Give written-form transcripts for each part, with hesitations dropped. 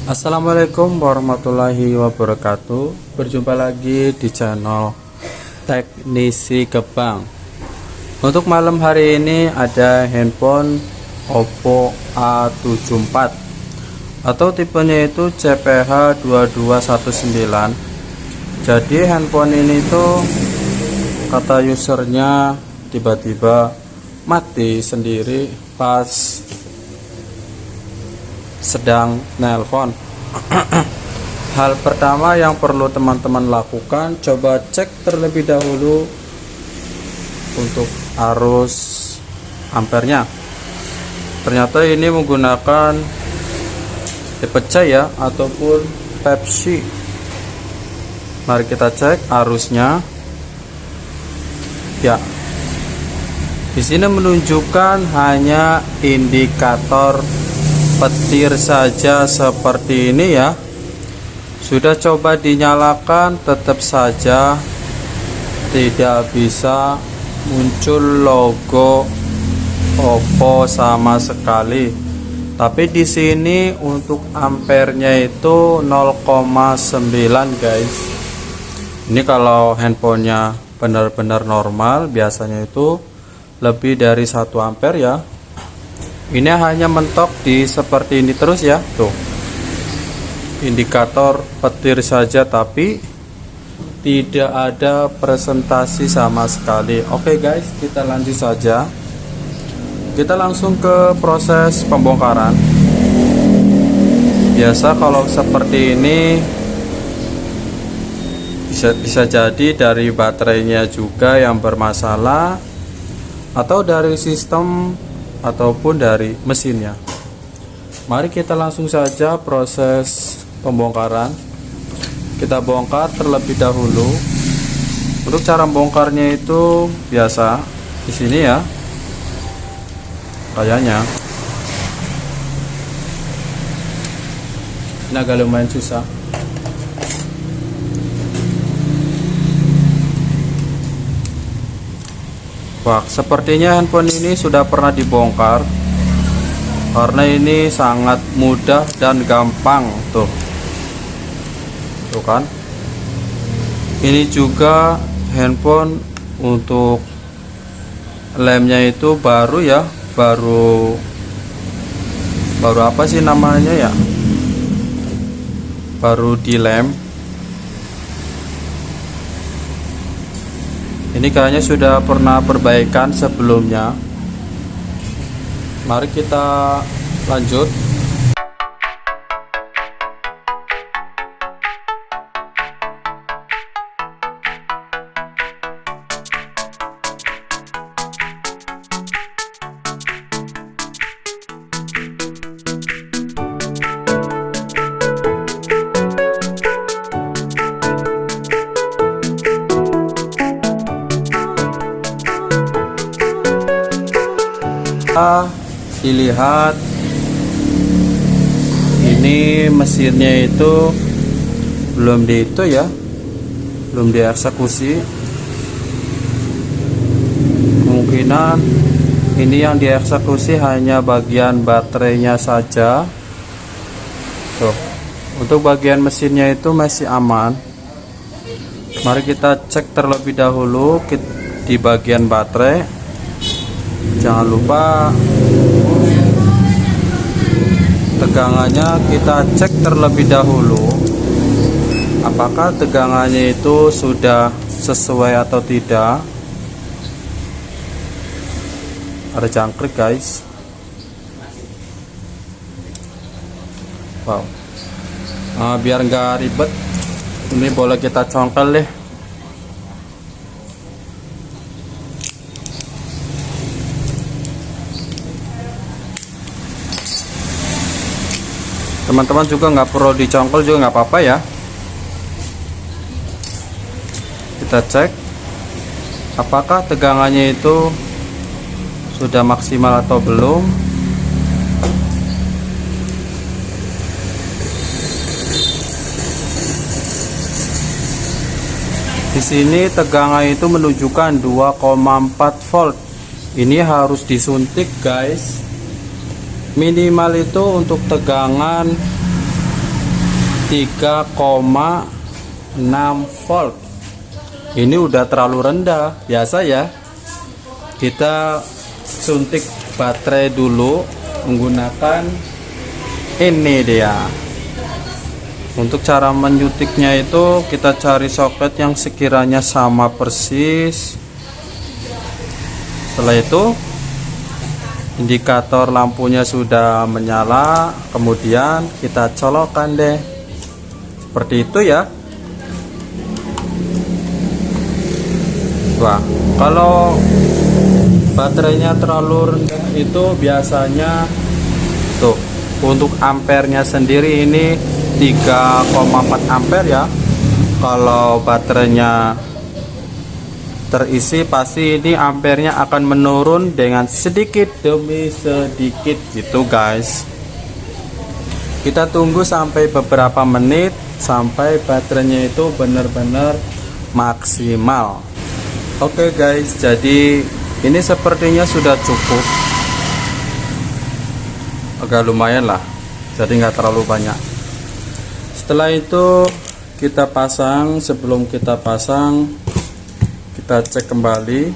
Assalamualaikum warahmatullahi wabarakatuh. Berjumpa lagi di channel Teknisi Gebang. Untuk malam hari ini ada handphone Oppo A74 atau tipenya itu CPH 2219. Jadi handphone ini tuh kata usernya tiba-tiba mati sendiri pas sedang nelpon. Hal pertama yang perlu teman-teman lakukan, coba cek terlebih dahulu untuk arus ampernya. Ternyata ini menggunakan tipe C ya, ataupun Pepsi. Mari kita cek arusnya. Ya, di sini menunjukkan hanya indikator petir saja seperti ini ya. Sudah coba dinyalakan, tetap saja tidak bisa muncul logo Oppo sama sekali. Tapi di sini untuk ampernya itu 0,9 guys. Ini kalau handphonenya benar-benar normal biasanya itu lebih dari 1 ampere ya. Ini hanya mentok di seperti ini terus ya. Tuh, indikator petir saja tapi tidak ada presentasi sama sekali. Oke guys, kita lanjut saja. Kita langsung ke proses pembongkaran. Biasa kalau seperti ini bisa jadi dari baterainya juga yang bermasalah, atau dari sistem ataupun dari mesinnya. Mari kita langsung saja proses pembongkaran. Kita bongkar terlebih dahulu. Untuk cara bongkarnya itu biasa di sini ya. Kayaknya ini agak lumayan susah. Wah, sepertinya handphone ini sudah pernah dibongkar karena ini sangat mudah dan gampang. Tuh kan, ini juga handphone untuk lemnya itu baru ya, baru apa sih namanya ya, baru di lem. Ini kayaknya sudah pernah perbaikan sebelumnya. Mari kita lanjut. Dilihat ini mesinnya itu belum belum dieksekusi. Kemungkinan ini yang dieksekusi hanya bagian baterainya saja. Tuh, untuk bagian mesinnya itu masih aman. Mari kita cek terlebih dahulu di bagian baterai. Jangan lupa tegangannya kita cek terlebih dahulu, apakah tegangannya itu sudah sesuai atau tidak. Ada jangkrik guys. Wow. Biar nggak ribet, ini boleh kita congkel deh. Teman-teman juga nggak perlu dicongkel juga nggak apa-apa ya. Kita cek apakah tegangannya itu sudah maksimal atau belum. Di sini tegangan itu menunjukkan 2,4 volt. Ini harus disuntik guys. minimal itu untuk tegangan 3,6 volt. Ini udah terlalu rendah. Biasa ya, kita suntik baterai dulu menggunakan ini dia. Untuk cara menyuntiknya itu kita cari soket yang sekiranya sama persis. Setelah itu indikator lampunya sudah menyala, kemudian kita colokkan deh seperti itu ya. Wah, kalau baterainya terlalu rendah itu biasanya tuh, untuk ampernya sendiri ini 3,4 ampere ya. Kalau baterainya terisi pasti ini ampernya akan menurun dengan sedikit demi sedikit gitu guys. Kita tunggu sampai beberapa menit sampai baterainya itu benar-benar maksimal. Oke guys, jadi ini sepertinya sudah cukup, agak lumayan lah, jadi nggak terlalu banyak. Setelah itu kita pasang. Sebelum kita pasang, kita cek kembali.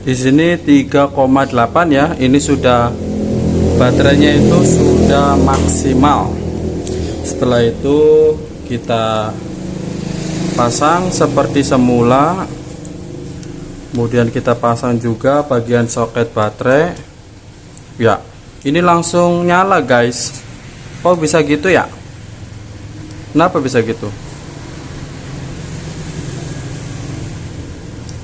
Di sini 3,8 ya. Ini sudah, baterainya itu sudah maksimal. Setelah itu kita pasang seperti semula. Kemudian kita pasang juga bagian soket baterai. Ya, ini langsung nyala guys. Kok bisa gitu ya? Kenapa bisa gitu?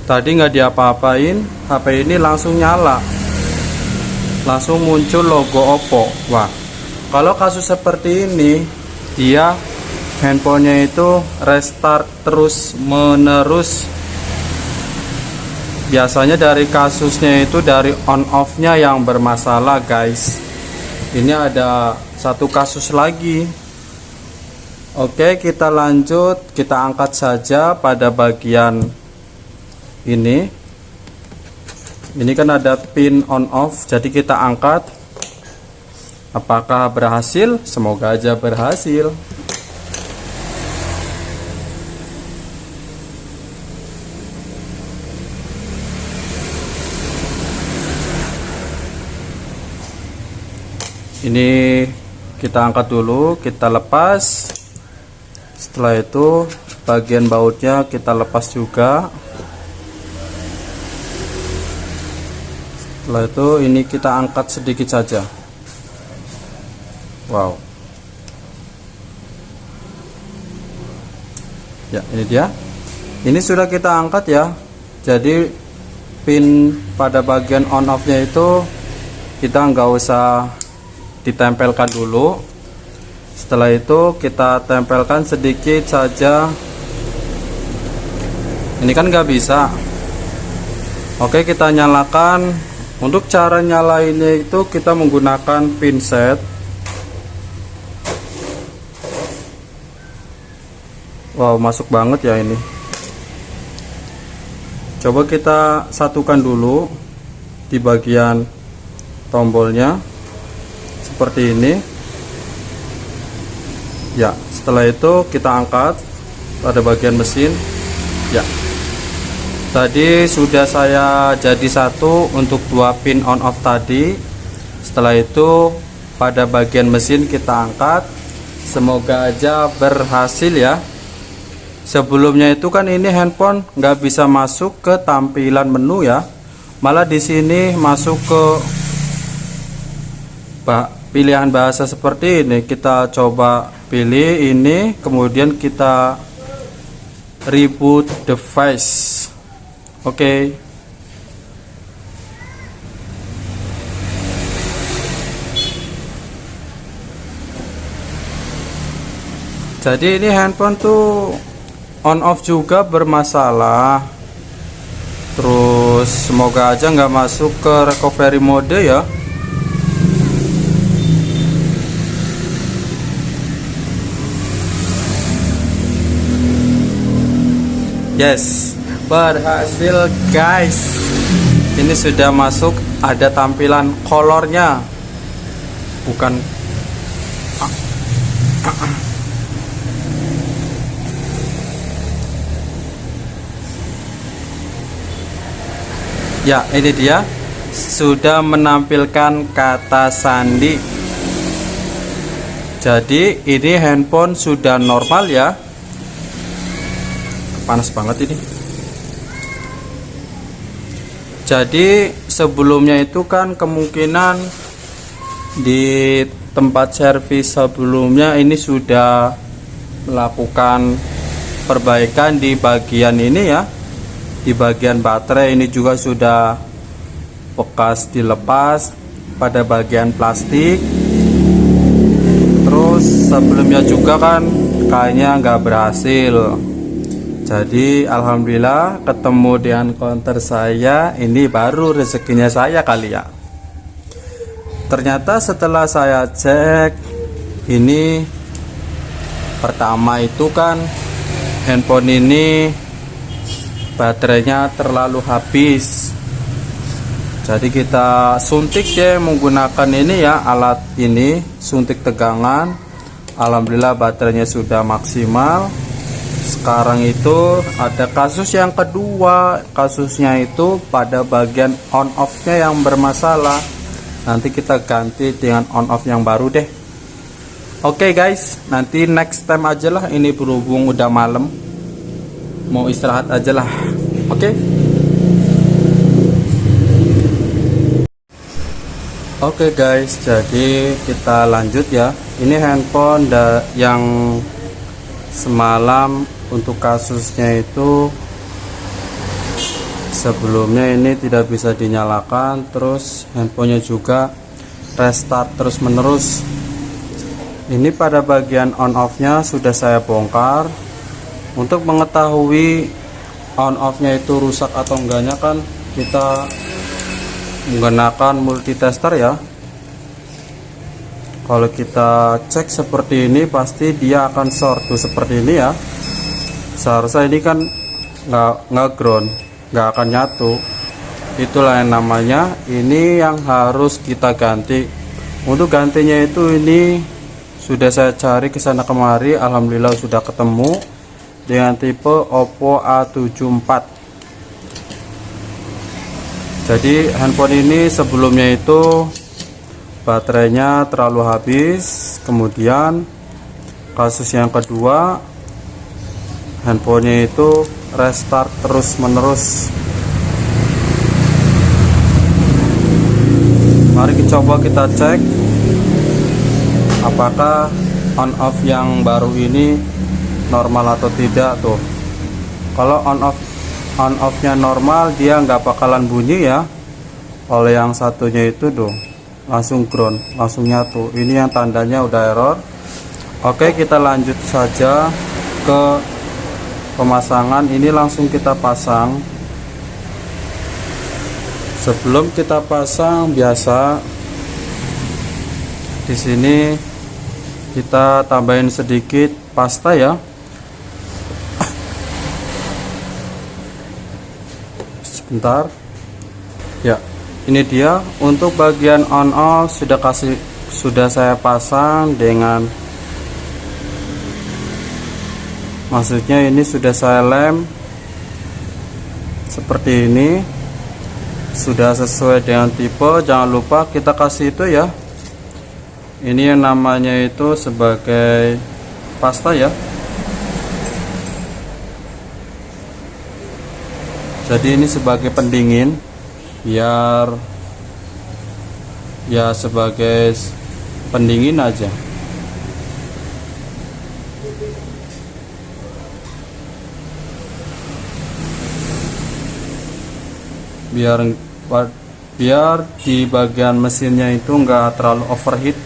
Tadi nggak diapa-apain, HP ini langsung nyala, langsung muncul logo Oppo. Wah, kalau kasus seperti ini, dia handphonenya itu restart terus menerus. Biasanya dari kasusnya itu dari on off-nya yang bermasalah guys. Ini ada satu kasus lagi. Oke, kita lanjut. Kita angkat saja pada bagian ini kan ada pin on off, jadi kita angkat. Apakah berhasil? Semoga aja berhasil. Ini kita angkat dulu, kita lepas. Setelah itu bagian bautnya kita lepas juga. Setelah itu ini kita angkat sedikit saja. Wow. Ya, ini dia. Ini sudah kita angkat ya. Jadi pin pada bagian on off nya itu kita nggak usah ditempelkan dulu. Setelah itu kita tempelkan sedikit saja. Ini kan nggak bisa. Oke, kita nyalakan. Untuk cara nyalainnya itu kita menggunakan pinset. Wow, masuk banget ya ini. Coba kita satukan dulu di bagian tombolnya seperti ini. Ya, setelah itu kita angkat pada bagian mesin. Ya, tadi sudah saya jadi satu untuk dua pin on off tadi. Setelah itu pada bagian mesin kita angkat. Semoga aja berhasil ya. Sebelumnya itu kan ini handphone nggak bisa masuk ke tampilan menu ya. Malah di sini masuk ke pilihan bahasa seperti ini. Kita coba pilih ini, kemudian kita reboot device. Oke. Jadi ini handphone tuh on off juga bermasalah. Terus semoga aja nggak masuk ke recovery mode ya. Yes, berhasil guys. Ini sudah masuk, ada tampilan kolornya. Bukan ya, ini dia sudah menampilkan kata sandi. Jadi ini handphone sudah normal ya. Panas banget ini. Jadi sebelumnya itu kan kemungkinan di tempat servis sebelumnya ini sudah melakukan perbaikan di bagian ini ya. Di bagian baterai ini juga sudah bekas dilepas pada bagian plastik. Terus sebelumnya juga kan kayaknya nggak berhasil. Jadi alhamdulillah ketemu dengan counter saya, ini baru rezekinya saya kali ya. Ternyata setelah saya cek, ini pertama itu kan handphone ini baterainya terlalu habis. Jadi kita suntik ya menggunakan ini ya, alat ini suntik tegangan. Alhamdulillah baterainya sudah maksimal. Sekarang itu ada kasus yang kedua, kasusnya itu pada bagian on off nya yang bermasalah. Nanti kita ganti dengan on off yang baru deh. Oke guys, nanti next time aja lah, ini berhubung udah malam, mau istirahat aja lah. Oke guys, jadi kita lanjut ya. Ini handphone yang semalam untuk kasusnya itu sebelumnya ini tidak bisa dinyalakan, terus handphonenya juga restart terus menerus. Ini pada bagian on off nya sudah saya bongkar. Untuk mengetahui on off nya itu rusak atau enggaknya kan kita menggunakan multitester ya. Kalau kita cek seperti ini pasti dia akan short tuh seperti ini ya. Seharusnya ini kan nggak ground, nggak akan nyatu. Itulah yang namanya, ini yang harus kita ganti. Untuk gantinya itu ini sudah saya cari ke sana kemari, alhamdulillah sudah ketemu dengan tipe Oppo A74. Jadi handphone ini sebelumnya itu baterainya terlalu habis. Kemudian kasus yang kedua, handphonenya itu restart terus menerus. Mari coba kita cek apakah on off yang baru ini normal atau tidak tuh. Kalau on off nya normal, dia nggak bakalan bunyi ya. Oleh yang satunya itu tuh langsung ground, langsung nyatu. Ini yang tandanya udah error. Oke, kita lanjut saja ke pemasangan. Ini langsung kita pasang. Sebelum kita pasang, biasa di sini kita tambahin sedikit pasta ya. Sebentar ya, ini dia untuk bagian on off sudah saya pasang dengan, maksudnya ini sudah saya lem seperti ini, sudah sesuai dengan tipe. Jangan lupa kita kasih itu ya, ini yang namanya itu sebagai pasta ya. Jadi ini sebagai pendingin, biar ya sebagai pendingin aja. Biar di bagian mesinnya itu enggak terlalu overheat.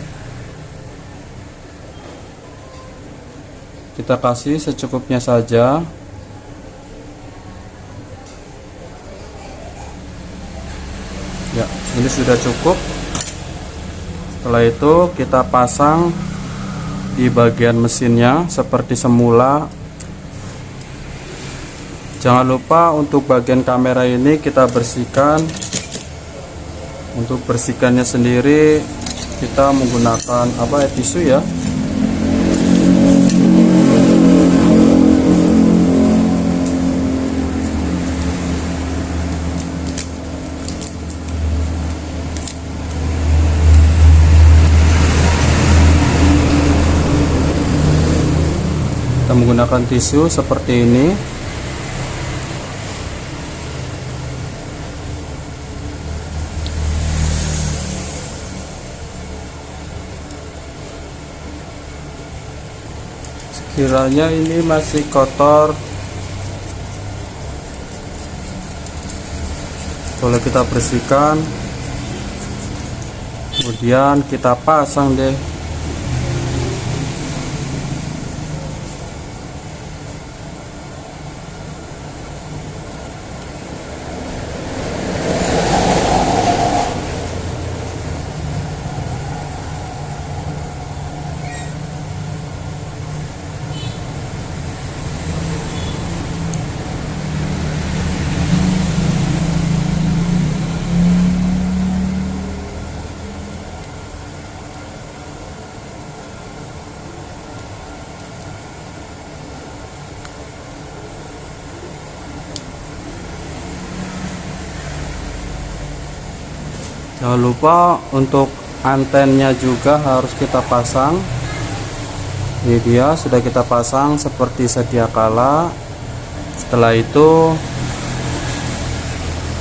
Kita kasih secukupnya saja. Ya, ini sudah cukup. Setelah itu kita pasang di bagian mesinnya seperti semula. Jangan lupa untuk bagian kamera ini kita bersihkan. Untuk bersihkannya sendiri kita menggunakan tisu ya. Kita menggunakan tisu seperti ini. Sekiranya ini masih kotor, boleh kita bersihkan, kemudian kita pasang deh. Jangan lupa untuk antennya juga harus kita pasang. Ini dia sudah kita pasang seperti sedia kala. Setelah itu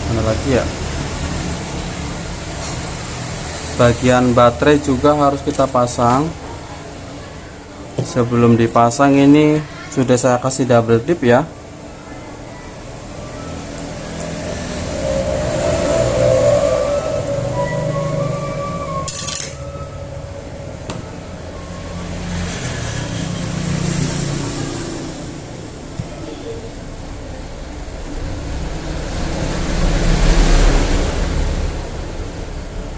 mana lagi ya, bagian baterai juga harus kita pasang. Sebelum dipasang ini sudah saya kasih double tip ya.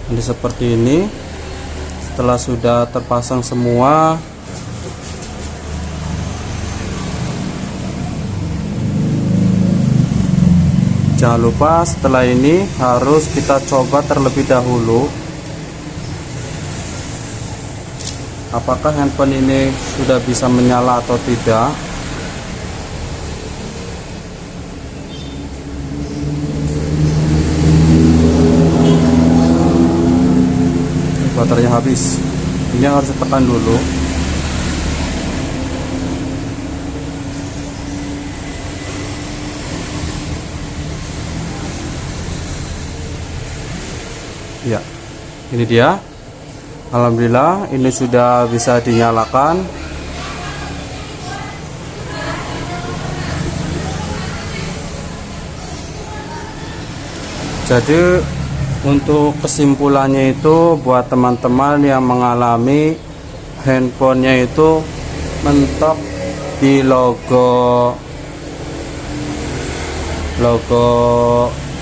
Ini seperti ini. Setelah sudah terpasang semua, jangan lupa setelah ini harus kita coba terlebih dahulu apakah handphone ini sudah bisa menyala atau tidak. Baterainya habis, ini harus ditekan dulu. Ya, ini dia. Alhamdulillah ini sudah bisa dinyalakan. Jadi untuk kesimpulannya itu, buat teman-teman yang mengalami handphonenya itu mentok di logo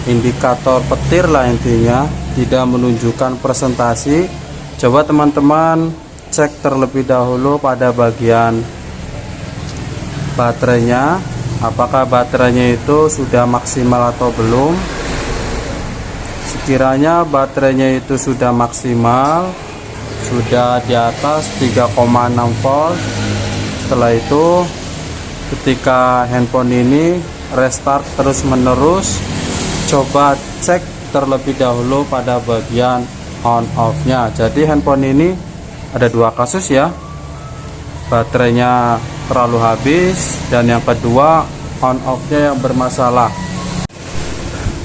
indikator petir lah, intinya tidak menunjukkan presentasi, coba teman-teman cek terlebih dahulu pada bagian baterainya, apakah baterainya itu sudah maksimal atau belum. Sekiranya baterainya itu sudah maksimal, sudah di atas 3,6 volt, setelah itu ketika handphone ini restart terus menerus, coba cek terlebih dahulu pada bagian on off nya. Jadi handphone ini ada dua kasus ya, baterainya terlalu habis, dan yang kedua on off nya yang bermasalah.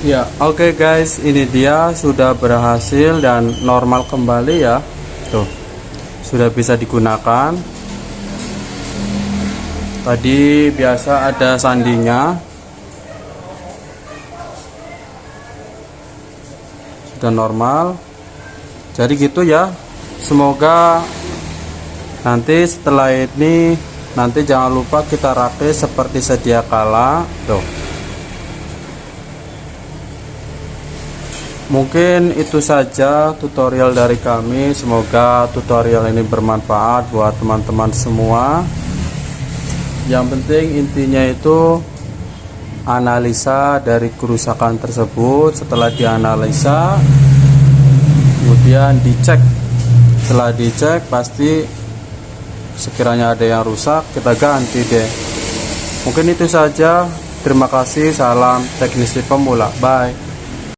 Ya, oke guys, ini dia sudah berhasil dan normal kembali ya. Tuh, sudah bisa digunakan. Tadi biasa ada sandinya, sudah normal. Jadi gitu ya. Semoga nanti setelah ini, nanti jangan lupa kita rakit seperti sedia kala. Tuh. Mungkin itu saja tutorial dari kami. Semoga tutorial ini bermanfaat buat teman-teman semua. Yang penting intinya itu analisa dari kerusakan tersebut. Setelah dianalisa, kemudian dicek. Setelah dicek, pasti sekiranya ada yang rusak, kita ganti deh. Mungkin itu saja. Terima kasih. Salam teknisi pemula. Bye.